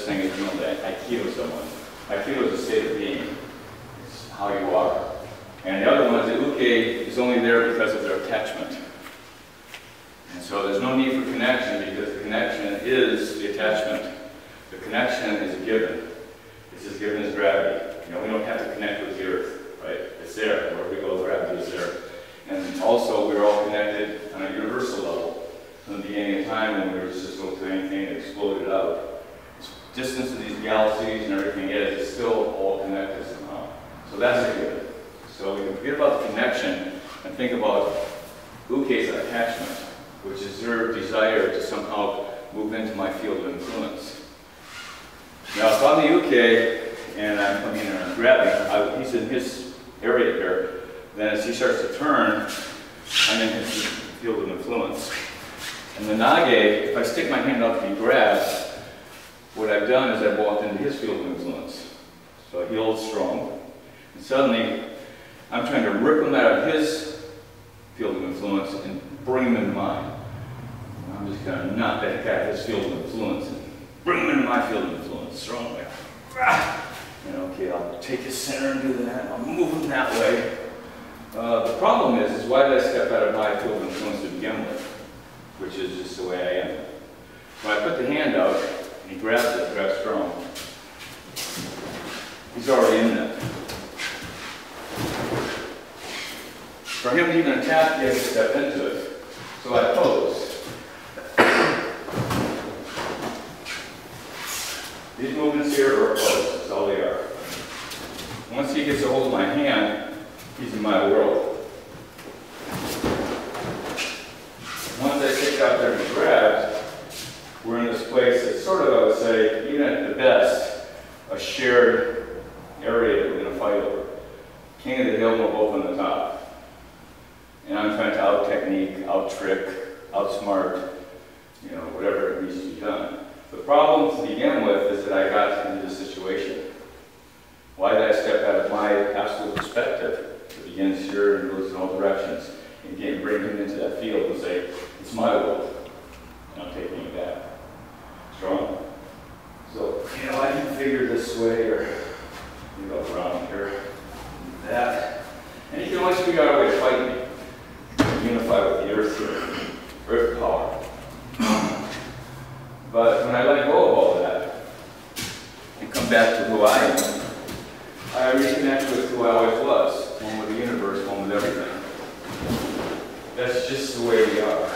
thing is, you know, that Aikido someone. Aikido is a state of being. It's how you are. And the other one is that uke is only there because of their attachment. And so there's no need for connection because the connection is the attachment. The connection is a given. It's as given as gravity. You know, we don't have to connect with the earth, right? It's there. Wherever we go, gravity is there. And also, we're all connected on a universal level. From the beginning of time, when we were just going to anything that exploded out. The distance of these galaxies and everything is, it's still all connected somehow. So that's a given. So we can forget about the connection and think about uke's attachment, which is their desire to somehow move into my field of influence. Now, if I'm the uke and I'm coming in and I'm grabbing, he's in his area here, then as he starts to turn, I'm in his field of influence. And the nage, if I stick my hand out to be grabbed, what I've done is I've walked into his field of influence. So he holds strong, and suddenly I'm trying to rip him out of his field of influence and bring him into mine. And I'm just going to knock that guy out of his field of influence and bring him into my field of influence strongly. And okay, I'll take his center and do that, and I'll move him that way. The problem is why did I step out of my field of influence to begin with? Which is just the way I am. When I put the hand out, and he grabs it, grabs strong, he's already in that. For him to even attack, he has to step into it. So I pose. These movements here are a pose, that's all they are. Once he gets a hold of my hand, he's in my world. Once I stick out there and grab, we're in this place that's sort of, I would say, even at the best, a shared area that we're going to fight over. King of the hill, we're both on the top. And I'm trying to out-technique, out-trick, outsmart, you know, whatever needs to be done. The problem to begin with is that I got into this situation. Why did I step out of my absolute perspective that begins here and goes in all directions and bring him into that field and say, it's my world, and I'm taking it back. Strong. So, you know, I can figure this way or you go around here, that. And you can always figure out a way to fight me. Unify with the earth here, earth power. But when I let go of all that and come back to who I am, I reconnect with who I always was, one with the universe, one with everything. That's just the way we are.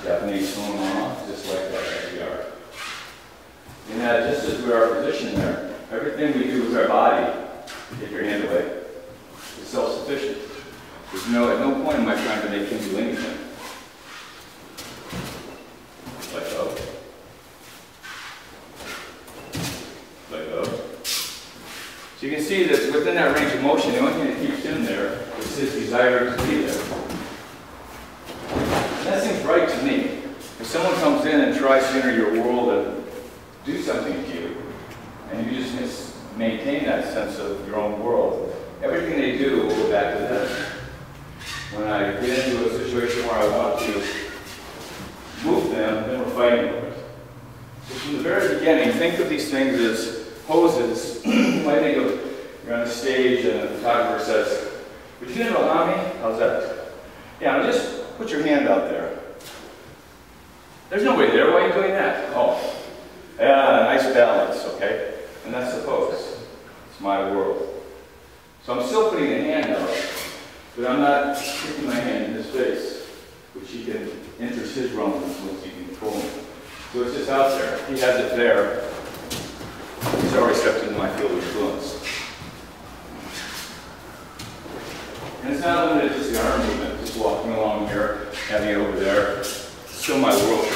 Japanese Sonoma, just like that as we are. And that just as we are positioned there, everything we do with our body, take your hand away, is self-sufficient. There's at no point am I trying to make him do anything. Let go. Let go. So you can see that within that range of motion, the only thing that keeps him there is his desire to be there. And that seems right to me. If someone comes in and tries to enter your world and do something to you, and you just maintain that sense of your own world, everything they do will go back to them. When I get into a situation where I want to move them, then we're fighting over it. So from the very beginning, think of these things as poses. You might think of, you're on the stage and the photographer says, would you allow me? How's that? Yeah, just put your hand out there. There's nobody there, why are you doing that? Oh, yeah, nice balance, okay? And that's the pose. It's my world. So I'm still putting the hand out, but I'm not sticking my hand in his face, which he can enter his realm of influence, he can control me. So it's just out there. He has it there. He's already stepped into my field of influence. And it's not limited to just the arm movement, just walking along here, having it over there. It's still my world.